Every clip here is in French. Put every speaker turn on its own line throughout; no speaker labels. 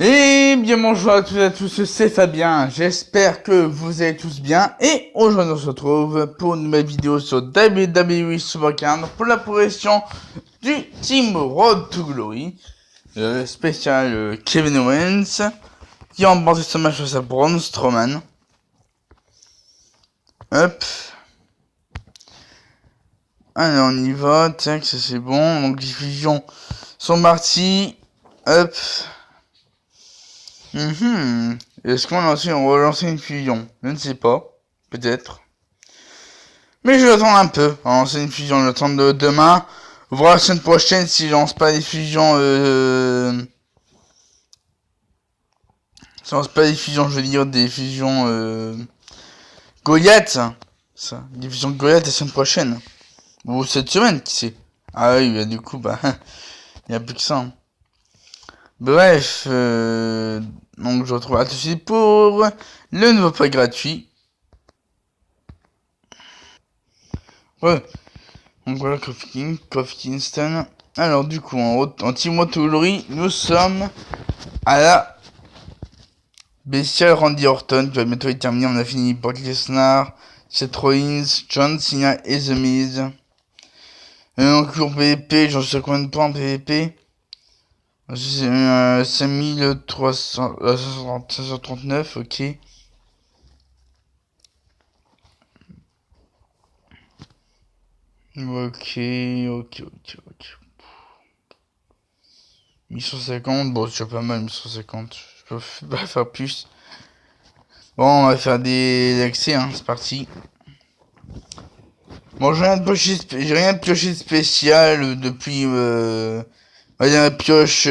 Et bien bonjour à toutes et à tous, c'est Fabien, j'espère que vous allez tous bien, et aujourd'hui on se retrouve pour une nouvelle vidéo sur WWE SuperCard pour la progression du Team Road to Glory, spécial Kevin Owens, qui a remporté ce match face à Braun Strowman. Hop. Alors on y va, tac, ça c'est bon, donc les fusions sont parties, hop. Est-ce qu'on a relancé une fusion? Je ne sais pas. Peut-être. Mais je l'attends un peu. Lancer une fusion. J'attends de demain. Voir la semaine prochaine si je lance pas des fusions. Si je lance pas des fusions, je veux dire des fusions. Goliath. Ça. Des fusions Goliath la semaine prochaine. Ou cette semaine, qui sait. Ah oui, bah, du coup, bah. Il n'y a plus que ça. Bref. Donc je retrouve à tout de suite pour le nouveau pack gratuit. Ouais. Donc voilà, Kofi Kingston. Alors du coup, en Team Road to Glory, nous sommes à la bestiale Randy Orton, qui va bientôt être terminé. On a fini Brock Lesnar, Seth Rollins, John Cena et The Miz. Donc en PvP, j'en sais combien de points en PvP? 5339, ok. Ok. 1150, bon c'est pas mal 1150, je peux pas faire plus. Bon, on va faire des accès, hein, c'est parti. Bon, j'ai rien de pioché spécial depuis, on va dire la pioche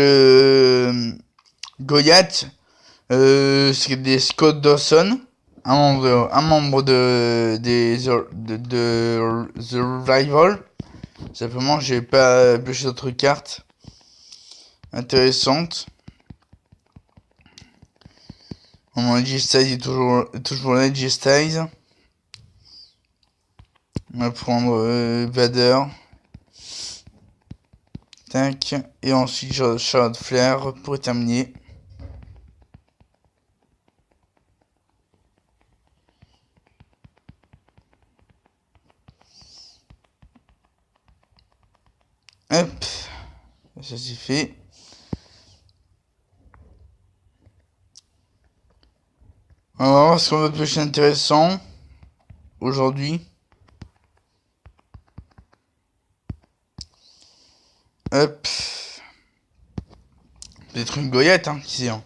Goliath. C'est des Scott Dawson, un membre de The Revival. Simplement, j'ai pas pioché d'autres cartes intéressantes. Mon AJ Styles est toujours là, AJ Styles. On va prendre Vader. Tac. Et ensuite Charlotte Flair pour terminer. Hop. Ça c'est fait. On va voir ce qu'on va piocher intéressant aujourd'hui. Hop. Peut-être une goyette, hein, qui sait. Hein.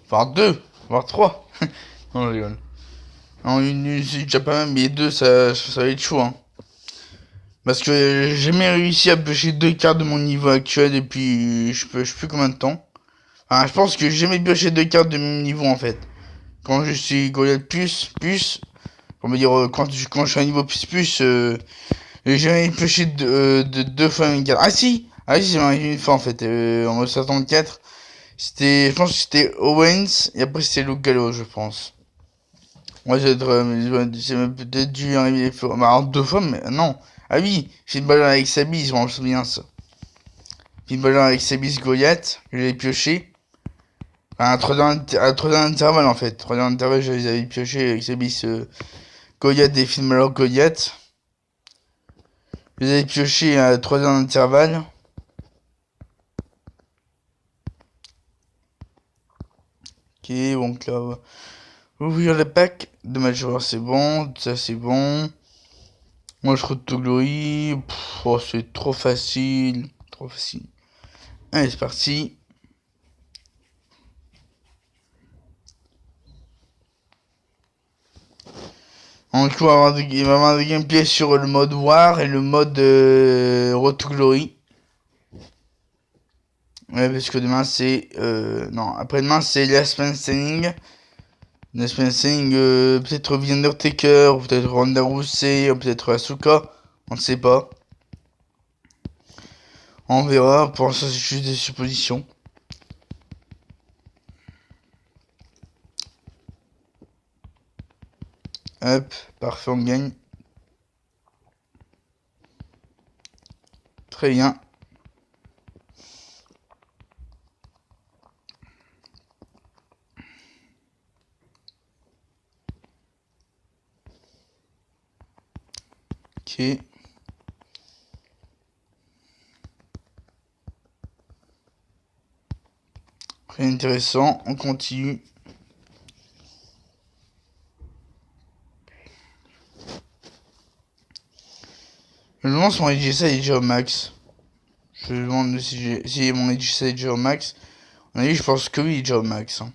Voire deux, voire trois. Non, je rigole. Non, une c'est déjà pas mal, mais deux, ça va être chaud. Hein. Parce que j'ai jamais réussi à piocher deux cartes de mon niveau actuel depuis je sais plus combien de temps. Enfin, je pense que j'ai jamais pioché deux cartes de mon niveau en fait. Quand je suis Goliath plus, on va dire quand je suis à niveau plus, j'ai jamais pioché deux fois une carte. Ah si, c'est arrivé une fois en fait, en 64. Je pense que c'était Owens, et après c'était Luke Gallows, je pense. Moi, c'est peut-être dû arriver alors, deux fois, mais non. Ah oui, Finn Balor avec Sabis, je m'en souviens ça. Finn Balor avec Sabis Goliath, je l'ai pioché. Enfin, à 3 ans d'intervalle en fait. 3 ans d'intervalle, je les avais pioché avec Sabis Goliath et Finn Balor Goliath. Je les avais pioché à 3 ans d'intervalle. Ok, donc là, on va ouvrir le pack de Major, c'est bon, ça c'est bon. Moi je retrouve Glory, oh, c'est trop facile, trop facile. Allez, c'est parti. En tout, il va y avoir des gameplays sur le mode War et le mode Road to Glory. Ouais, parce que demain c'est... non, après-demain c'est Last Man Standing. Last Man Standing, peut-être The Undertaker, peut-être Ronda Rousey, peut-être Asuka. On ne sait pas. On verra, pour l'instant c'est juste des suppositions. Hop, parfait, on gagne. Très bien. Ok. Très intéressant, on continue. Je me demande si mon EG7 est déjà au max. Je me demande si mon EG7 est déjà au max. À mon avis, je pense que oui, il est déjà au max. Hein.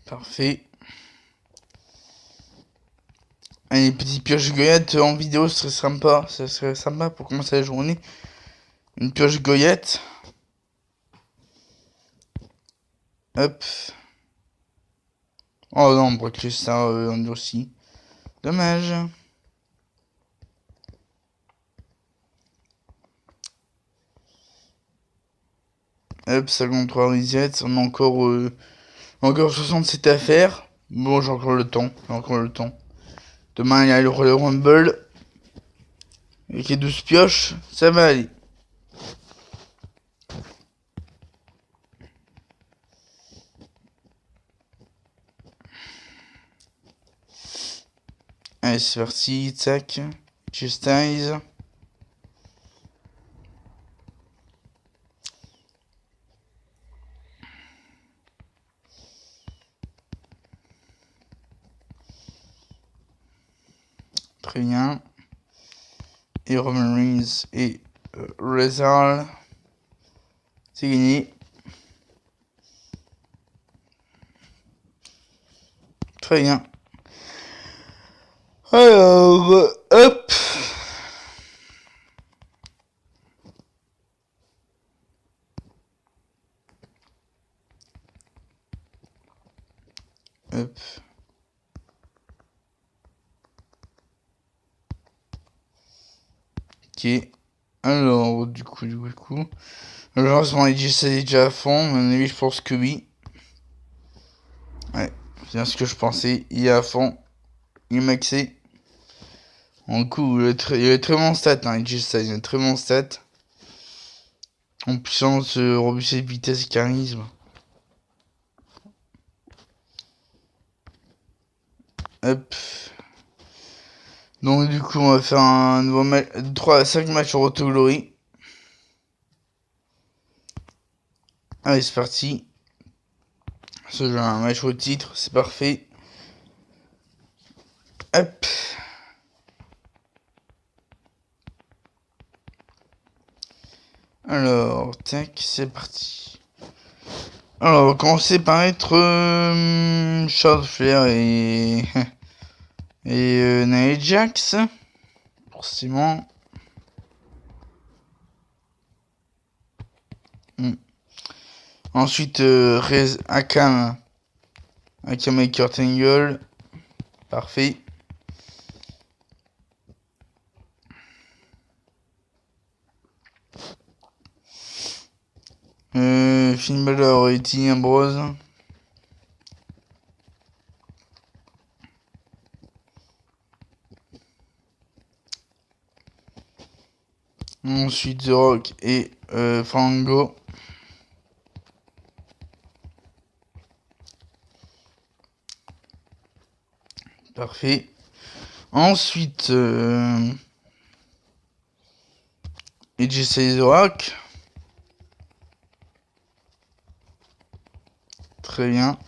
Parfait. Allez, petite pioche goyette en vidéo, ce serait sympa. Ça serait sympa pour commencer la journée. Une pioche goyette. Hop. Oh non, Brock Lesnar endurci. Dommage. Hop, 53 reset. On a encore 67 à faire. Bon, j'ai encore le temps. Demain, il y a le Royal Rumble. Avec les 12 pioches, ça va aller. Allez, c'est parti. Tac. Chastise. Très bien. Et Roman Reigns et Rezal. C'est gagné. Très bien. Alors, hop. Hop. Ok. Alors, du coup. Le lancement est déjà à fond. À mon avis, je pense que oui. Ouais, c'est bien ce que je pensais. Il est à fond. Il est maxé. En coup, il a très bon stat. Hein, il a très bon stat. En puissance, robustesse, vitesse et charisme. Hop. Donc du coup, on va faire un nouveau match, 3 à 5 matchs au Roto Glory. Allez, c'est parti. Ce jeu, un match au titre, c'est parfait. Hop. Alors, tac, c'est parti. Alors, on va commencer par être Charles Flair et Nia Jax. Forcément. Ensuite, Rez Akam et Kurt Angle. Parfait. Finn Balor et Dean Ambrose. Ensuite, The Rock et Fango. Parfait. Ensuite, AJ Styles The Rock. Très bien.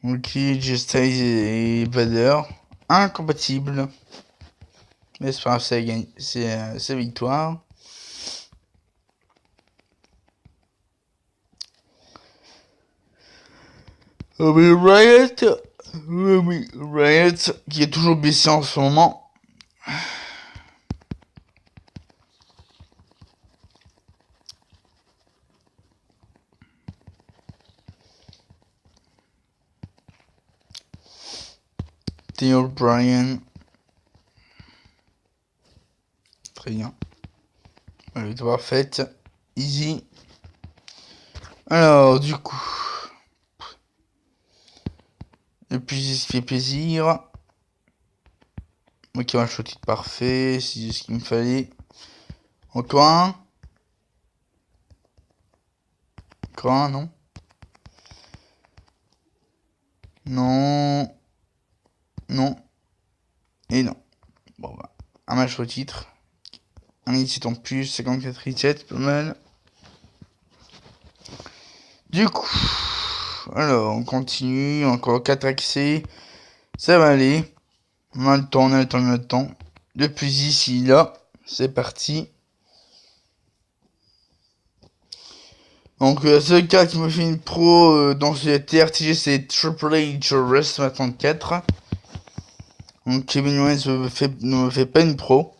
Ok, AJ Styles et Vader. Incompatible. Mais c'est pas grave, c'est victoire. Riot, qui est toujours blessé en ce moment. Theo Bryan. Très bien. La victoire faite. Easy. Alors, du coup. Le plus se fait plaisir. Ok, un shot parfait. C'est ce qu'il me fallait. Encore un. Encore un, non. Non. Non. Et non. Bon, bah. Un match au titre. Un hit en plus. 54 hits, pas mal. Du coup. Alors, on continue. Encore 4 accès. Ça va aller. On a le temps, on a le temps, on a le temps. Depuis ici, là. C'est parti. Donc, la seule carte qui me fait une pro dans ce TRTG, c'est Triple H WrestleMania 34. Donc, Kevin Owens ne me fait pas une pro.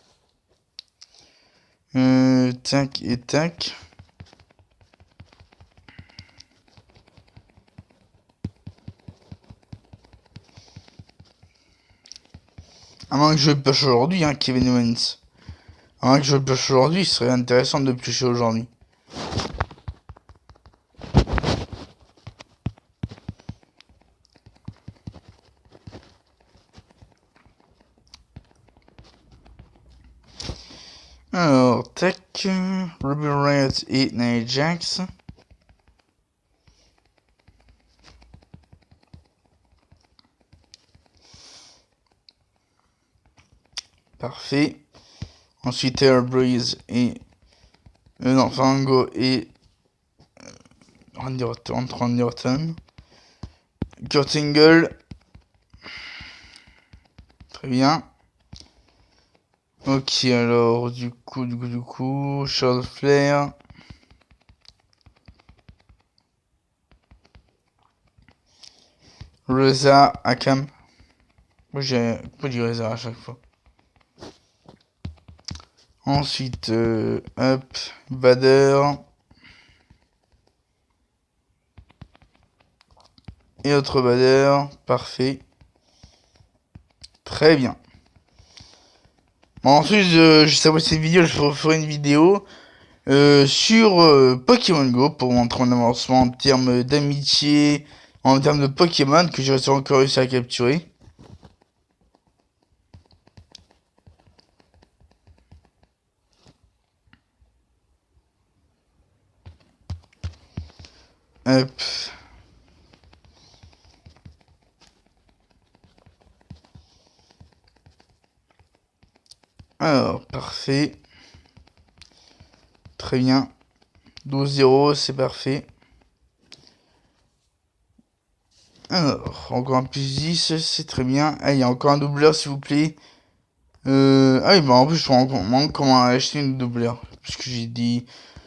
Tac et tac. À moins que je le pioche aujourd'hui, hein, Kevin Owens. À moins que je le pioche aujourd'hui, ce serait intéressant de le piocher aujourd'hui. Alors, tac. Ruby Riott et Nia Jax. Parfait. Ensuite, Air Breeze et... non, Fango et... Randy Orton. Kurt Angle. Très bien. Ok, alors, du coup, Charles Flair. Reza Akam. Moi, j'ai Reza à chaque fois. Ensuite, Up, Vader. Et autre Vader. Parfait. Très bien. Bon, ensuite, je sais pas cette vidéo, je ferai une vidéo sur Pokémon Go pour montrer mon avancement en termes d'amitié, en termes de Pokémon que j'ai encore réussi à capturer. Hop. Alors, parfait. Très bien. 12-0, c'est parfait. Alors, encore un plus 10, c'est très bien. Ah, il y a encore un doubleur, s'il vous plaît. Ah oui, bah en plus, je me demande comment acheter une doubleur. Parce que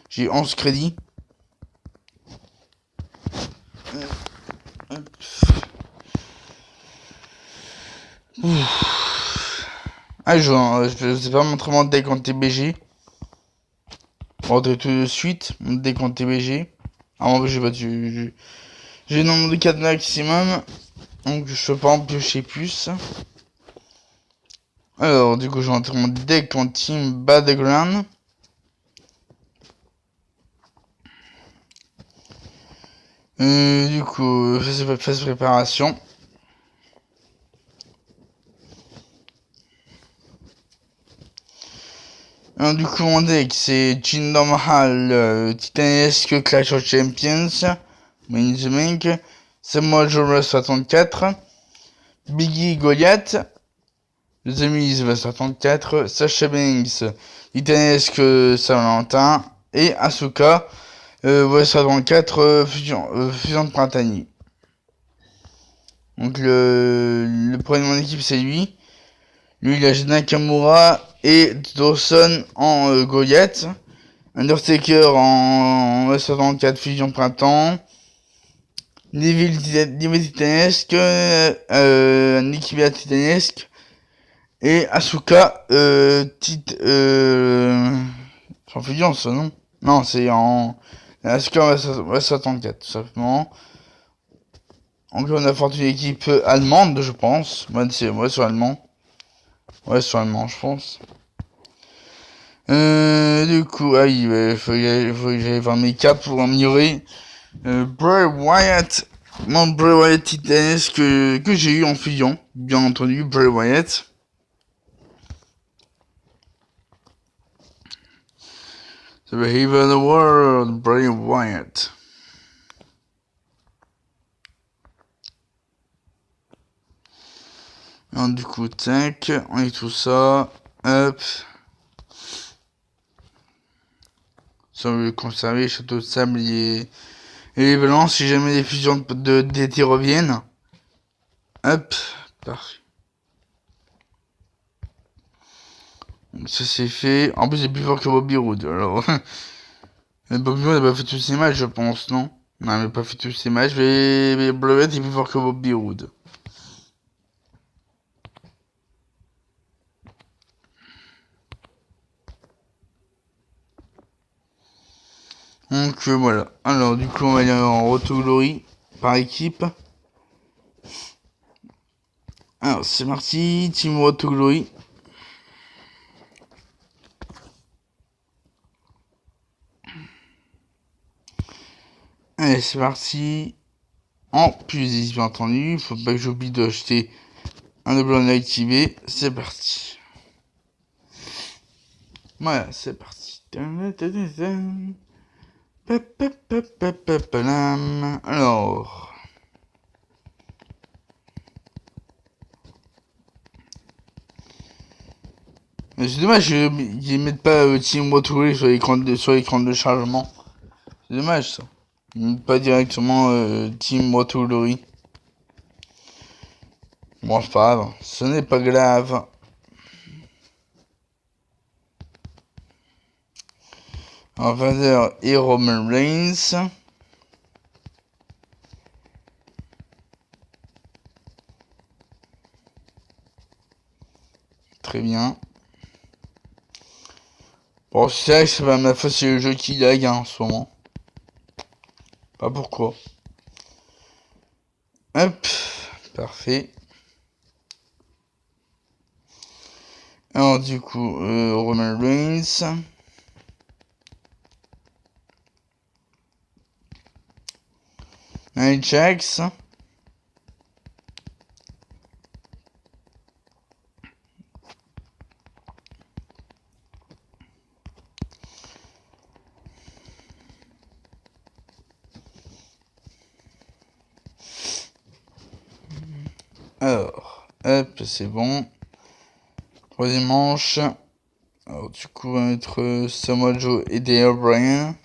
j'ai 11 crédits. Ah, je sais pas montrer mon deck en TBG. On va tout de suite, mon deck en TBG. Ah, moi, j'ai pas j'ai le nombre de 4 maximum. Donc, je peux pas en piocher plus. Alors, du coup, je rentre mon deck en Team Battleground. Du coup, phase préparation. Alors, du coup, mon deck, c'est Kingdom Hall, Titanesque Clash of Champions, Main Bank, Samoa Joe 64, Biggie Goliath, The Miz 64, Sasha Banks, Titanesque Saint-Valentin, et Asuka, 64, fusion de Printanier. Donc, le premier de mon équipe, c'est lui. Lui, il a Nakamura et Dawson en Goliath. Undertaker en 64 Fusion Printemps. Neville Titanesque. Nikki Bella Titanesque. Et Asuka en Fusion, ça, non? Non, c'est en... Asuka en 64, tout simplement. Donc on affronte une équipe allemande, je pense. Ouais, sur allemand. Ouais, sur allemand, je pense. Du coup, il faut que j'aille voir mes cas pour améliorer. Bray Wyatt. Mon Bray Wyatt Titanes que j'ai eu en fusion. Bien entendu, Bray Wyatt. The Behavior of the World, Bray Wyatt. Alors, du coup, tac, on est tout ça. Hop. Ça veut conserver Château de Sable et les balances si jamais les fusions d'été reviennent. Hop. Parfait. Ça c'est fait. En plus, c'est plus fort que Bobby Roode. Alors, Bobby Roode n'a pas fait tous ses matchs, je pense, non? Non, il n'a pas fait tous ses matchs, mais Bleuette est plus fort que Bobby Roode. Donc voilà. Alors du coup on va aller en Roto Glory par équipe. Alors c'est parti, Team Roto Glory. Allez c'est parti. En plus bien entendu, faut pas que j'oublie d'acheter un double activé. C'est parti. Voilà, c'est parti. Alors. C'est dommage qu'ils mettent pas Team Roto sur l'écran de chargement. C'est dommage ça. Ils mettent pas directement Team Roto Glory. Bon, c'est pas grave. Ce n'est pas grave. Vader et Roman Reigns. Très bien. Bon, c'est vrai que c'est pas ma faute, c'est le jeu qui lag en ce moment. Pas pourquoi. Hop. Parfait. Alors du coup, Roman Reigns. Nia Jax. Alors, hop, c'est bon. Troisième manche. Alors du coup, on va mettre Samoa Joe et Daniel Bryan.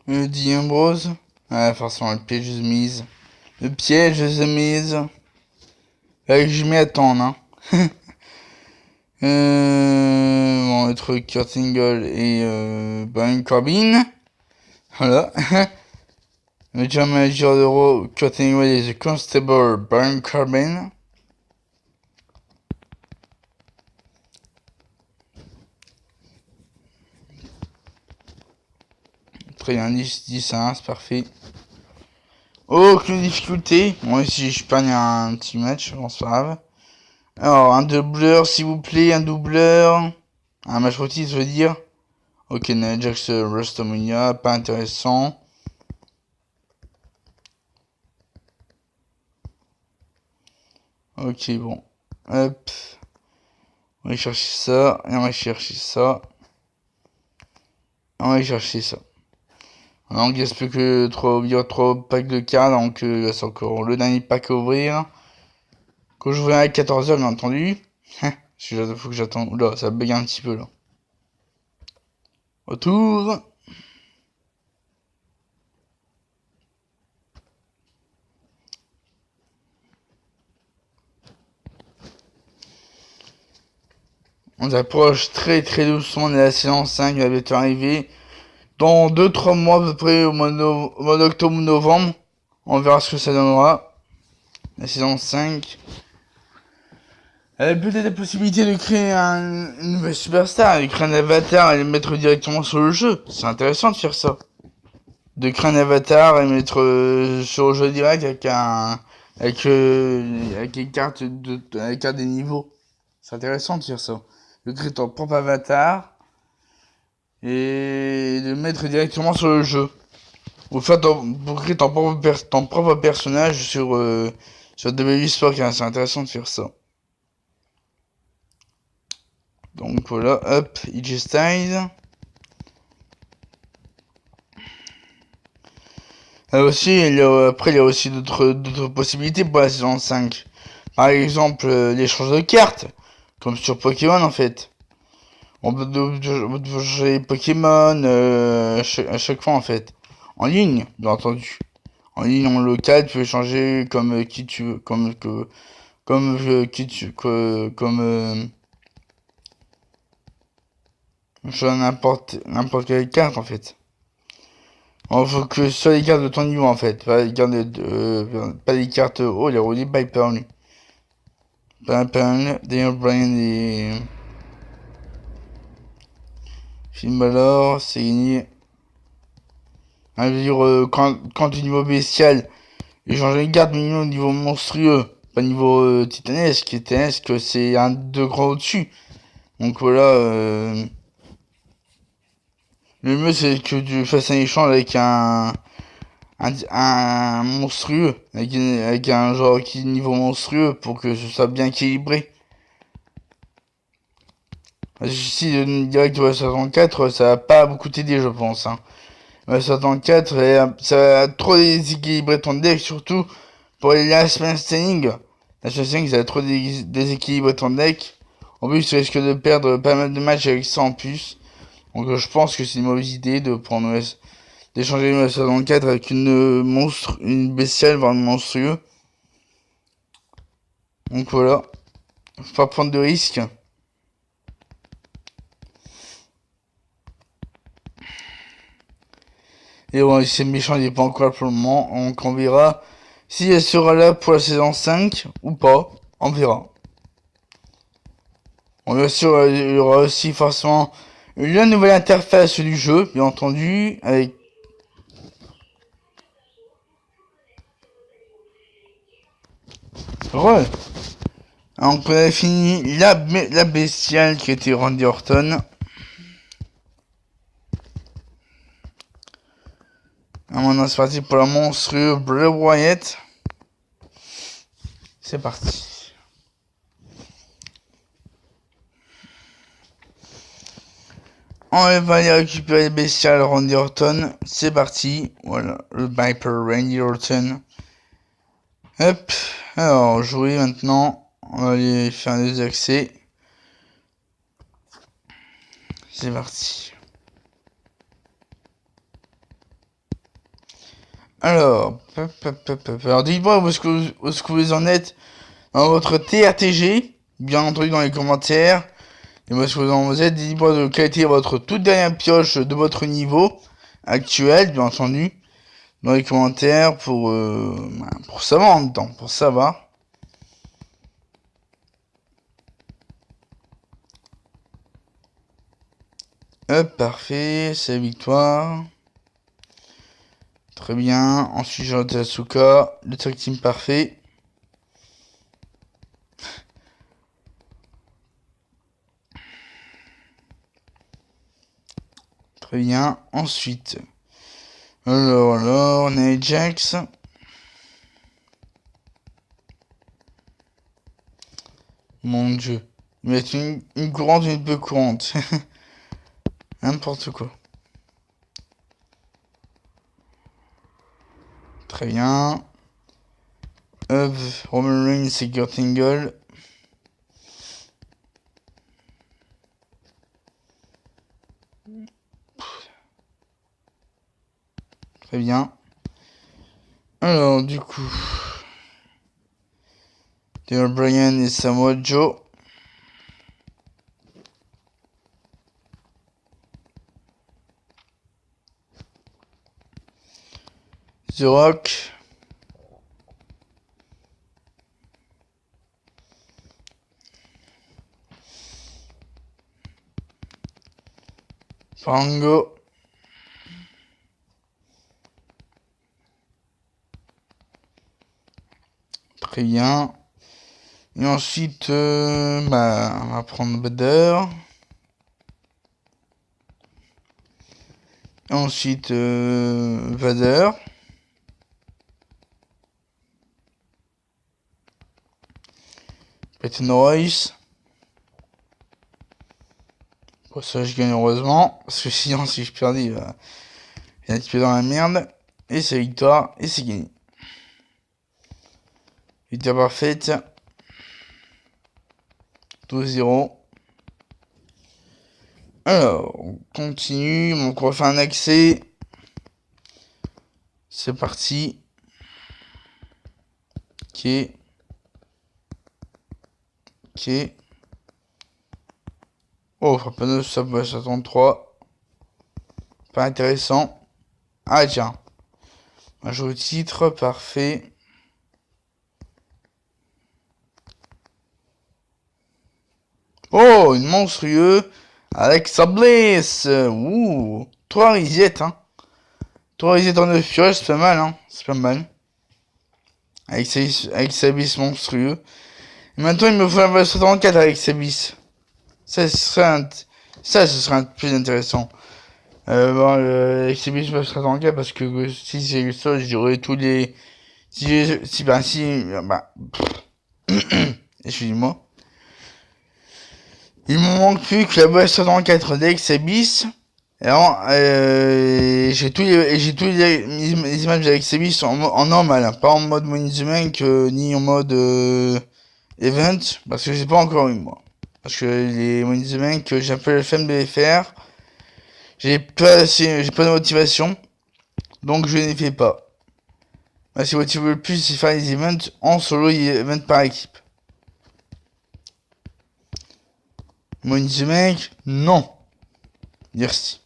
Dean Ambrose. Ah, forcément, le piège de mise. Le piège de mise. Je m'y attends, hein. Bon, entre Kurt Angle et Baron Corbin. Voilà. Le General Manager de Raw, Kurt Angle et The Constable, Baron Corbin. Très bien, 10 à 1, c'est parfait. Aucune difficulté. Moi, si je gagne un petit match, bon, c'est pas grave. Alors, un doubleur, s'il vous plaît, un doubleur. Un match rotis, je veux dire. Ok, Nia Jax, WrestleMania, pas intéressant. Ok, bon. Hop. On va chercher ça, et on va chercher ça. On va chercher ça. Alors, il reste plus que 3 packs de cartes, donc c'est encore le dernier pack à ouvrir. Que je à 14h, bien entendu. Il faut que j'attende. Oula, ça bug un petit peu là. Retour. On approche très très doucement de la saison 5, elle va bientôt arriver. Dans 2-3 mois à peu près, au mois d'octobre ou novembre, on verra ce que ça donnera. La saison 5. Elle a peut-être la possibilité de créer une nouvelle superstar, de créer un avatar et le mettre directement sur le jeu. C'est intéressant de faire ça. De créer un avatar et mettre sur le jeu direct avec les cartes des niveaux. C'est intéressant de faire ça. De créer ton propre avatar et de le mettre directement sur le jeu. Pour créer ton propre personnage sur WWE Sport, c'est intéressant de faire ça. Donc voilà, hop, AJ Styles. Aussi, après, il y a aussi d'autres possibilités pour la saison 5. Par exemple, l'échange de cartes, comme sur Pokémon en fait. On peut changer Pokémon à chaque fois en fait. En ligne, bien entendu. En ligne, en local, tu peux changer comme qui tu veux, sur n'importe quelle carte en fait. Il faut que ce soit les cartes de ton niveau en fait, pas les cartes pas les cartes. Oh, il a roulé Piper lui. Piper, Daniel Bryan et Finn Balor, c'est gagné. Quand du niveau bestial, j'ai changé une carte minimum au niveau monstrueux, pas niveau titanesque. Titanesque, c'est un degré au-dessus. Donc voilà, le mieux c'est que tu fasses un échange avec un monstrueux, avec un genre qui niveau monstrueux pour que ce soit bien équilibré. Si le direct de 64, ça va pas beaucoup t'aider, je pense. Hein. 64, ça va trop déséquilibrer ton deck, surtout pour les last man standing. La chose c'est que ça va trop déséquilibrer ton deck. En plus, tu risques de perdre pas mal de matchs avec ça en plus. Donc je pense que c'est une mauvaise idée d'échanger le 64 avec une bestiale, voire une monstrueux. Donc voilà. Faut pas prendre de risques. Et bon, c'est méchant, il n'est pas encore là pour le moment. Donc on verra si elle sera là pour la saison 5 ou pas. On verra. On verra si il y aura aussi forcément une nouvelle interface du jeu, bien entendu, avec ouais. Donc on a fini la bestiale qui était Randy Orton. Maintenant c'est parti pour la monstrueux Bray Wyatt. C'est parti. On va aller récupérer le bestial Randy Orton. C'est parti. Voilà, le Viper Randy Orton. Hop. Alors, jouer maintenant. On va aller faire des accès. C'est parti. Alors, dites-moi où est-ce que vous en êtes dans votre TRTG. Bien entendu dans les commentaires. Et moi, si vous en êtes, dites-moi de quelle était votre toute dernière pioche de votre niveau actuel, bien entendu, dans les commentaires pour savoir en même temps, pour savoir. Hop, parfait, c'est la victoire. Très bien. Ensuite, j'ai noté Asuka, le tag team parfait. Très bien. Ensuite, alors, on a Ajax. Mon dieu. Il va être une courante ou une peu courante. N'importe quoi. Très bien. Hop, Roman Reigns et Kurt Angle. Très bien. Alors, du coup, Daniel Bryan et Samoa Joe. The Rock. Fango. Très bien. Et ensuite, on va prendre Bader. Et ensuite, Vader. Peyton Royce. Pour ça, je gagne heureusement. Parce que sinon, si je perdais, il va un petit peu dans la merde. Et c'est victoire. Et c'est gagné. Victoire parfaite. 12-0. Alors, on continue. Donc, on va faire un accès. C'est parti. Ok. Ok. Oh, frappe 9, ça va 63. Pas intéressant. Ah, tiens. Un jeu au titre, parfait. Oh, une monstrueux. Alexa Bliss. Ouh. 3 reset, hein. 3 reset en 9 pioches, c'est pas mal, hein. C'est pas mal. Avec Sabis monstrueux. Et maintenant, il me faut un 64 avec Sabis. Ça, ce serait un plus intéressant. Bon, avec Sabis, je me serais en cas parce que si j'ai eu ça, j'aurais tous les. Excusez-moi. Il me manque plus que la boîte 64 d'Exabis. Alors, j'ai tous les images d'Exabis en normal, hein, pas en mode Money in the Bank, ni en mode event, parce que j'ai pas encore eu moi. Parce que les Money in the Bank, j'ai un peu la flemme de les faire. J'ai pas de motivation, donc je ne les fais pas. Moi, ce qui motive le plus, c'est faire les events en solo et events par équipe. Money in the Bank, non. Merci.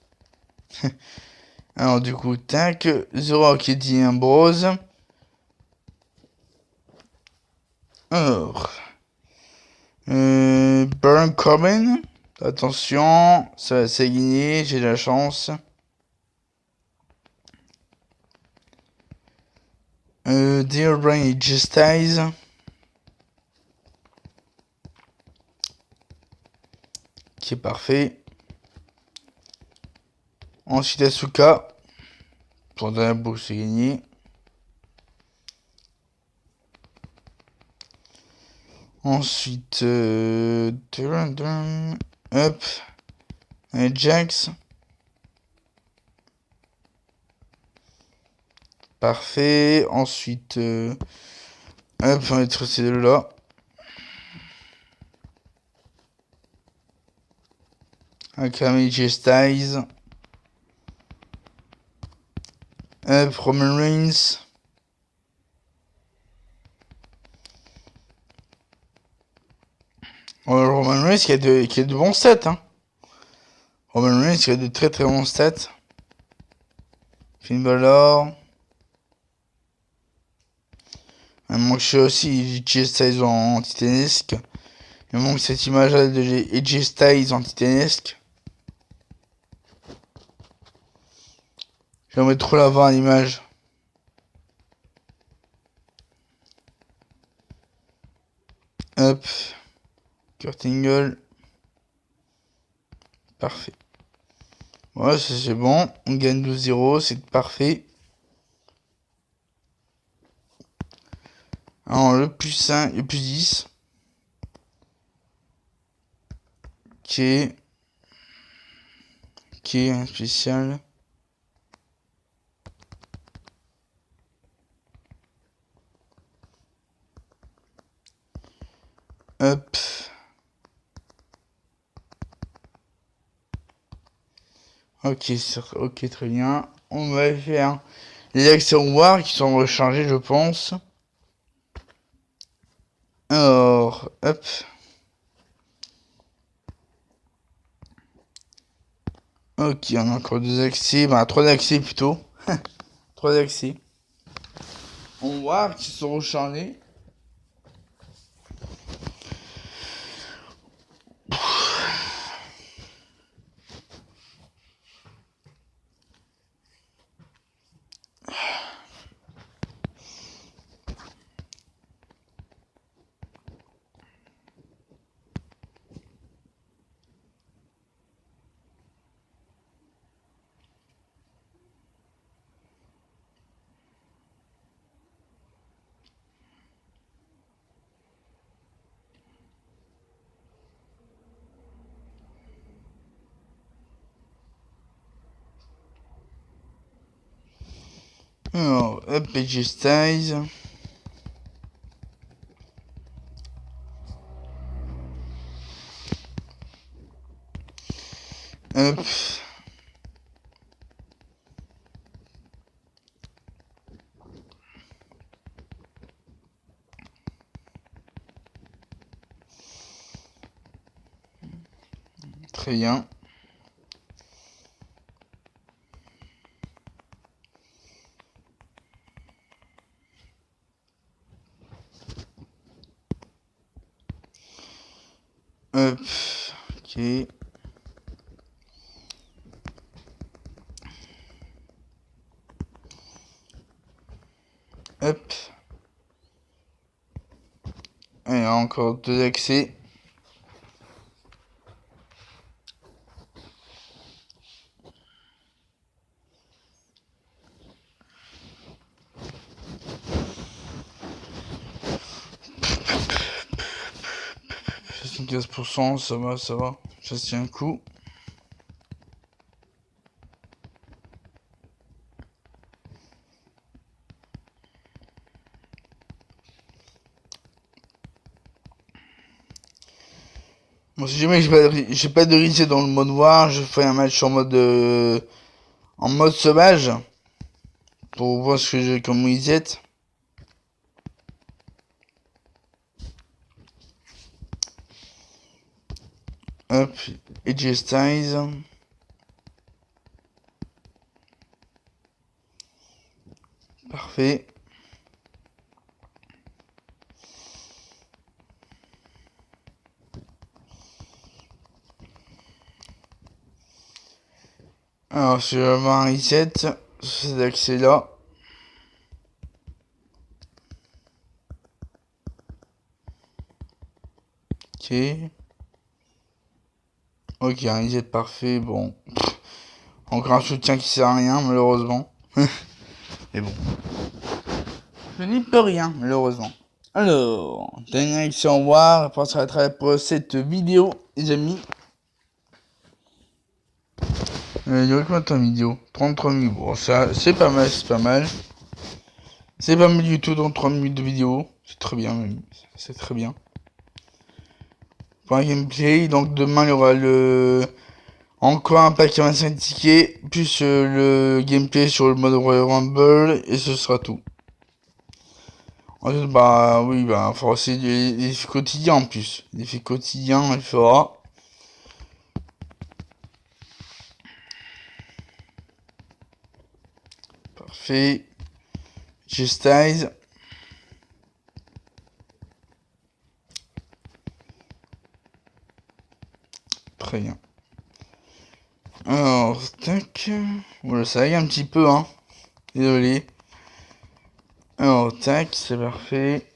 Alors du coup, tac, The Rock et Dean Ambrose. Alors, Baron Corbin. Attention, ça c'est gagné, j'ai de la chance. Dear Brian et Justice. Qui est parfait. Ensuite Asuka. Pour donner la bouche, c'est gagné. Ensuite, hop, Jax. Parfait. Ensuite, hop, on va mettre ces deux-là. Akame Styles. Hop, Roman Reigns. Roman Reigns qui a de bons stats, hein. Roman Reigns qui a de très très bons stats. Finn Balor. Il manque aussi AJ Styles en titanesque. Il manque cette image là de AJ Styles en titanesque. J'aimerais trop la voir à l'image. Hop. Kurt Angle. Parfait. Ouais, ça c'est bon. On gagne 12-0, c'est parfait. Alors le plus 5, le plus 10. Qui est un spécial. Hop. Ok, très bien. On va faire les accès War qui sont rechargés, je pense. Alors, hop. Ok, on a encore 2 accès. Bah, 3 accès plutôt. 3 accès. On va voir qu'ils sont rechargés. Alors, hop, PG Styles. Hop. Très bien. Hop. Ok. Hop. Et encore 2 accès. « 15%, ça va, ça va. Ça se tient un coup. Bon, si jamais j'ai pas de reset dans le mode noir, je ferai un match en mode sauvage pour voir ce que j'ai comme reset. Hop, AJ Styles. Parfait. Alors, si je vais avoir un reset, cet accès-là. Ok. Ok, un reset parfait, bon. Encore un soutien qui sert à rien, malheureusement. Mais bon. Je n'y peux rien, malheureusement. Alors, dernier accès en voir. Après, ça va être pour cette vidéo, les amis. Il y aurait combien de temps vidéo 33 minutes. Bon, ça, c'est pas mal, c'est pas mal. C'est pas mal du tout dans 3 minutes de vidéo. C'est très bien, même. C'est très bien. Pour un gameplay, donc demain, il y aura encore un pack à 25 tickets, plus le gameplay sur le mode Royal Rumble, et ce sera tout. Ensuite, bah oui, bah, il faudra aussi des défis quotidiens en plus. Des défis quotidiens, il fera. Parfait. G-Styles. Très bien. Alors, tac. Voilà, ça lag un petit peu, hein. Désolé. Alors, tac, c'est parfait.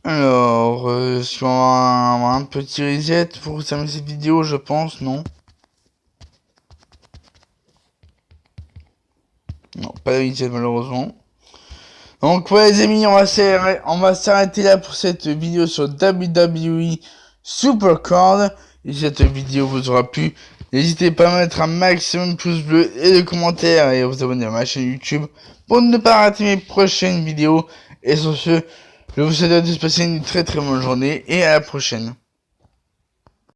Alors, est-ce qu'on va avoir un petit reset pour terminer cette vidéo, je pense, non? Non, pas de reset malheureusement. Donc ouais les amis, on va s'arrêter là pour cette vidéo sur WWE Supercard. Et si cette vidéo vous aura plu, n'hésitez pas à mettre un maximum de pouces bleus et de commentaires et à vous abonner à ma chaîne YouTube pour ne pas rater mes prochaines vidéos. Et sur ce, je vous souhaite de passer une très très bonne journée et à la prochaine.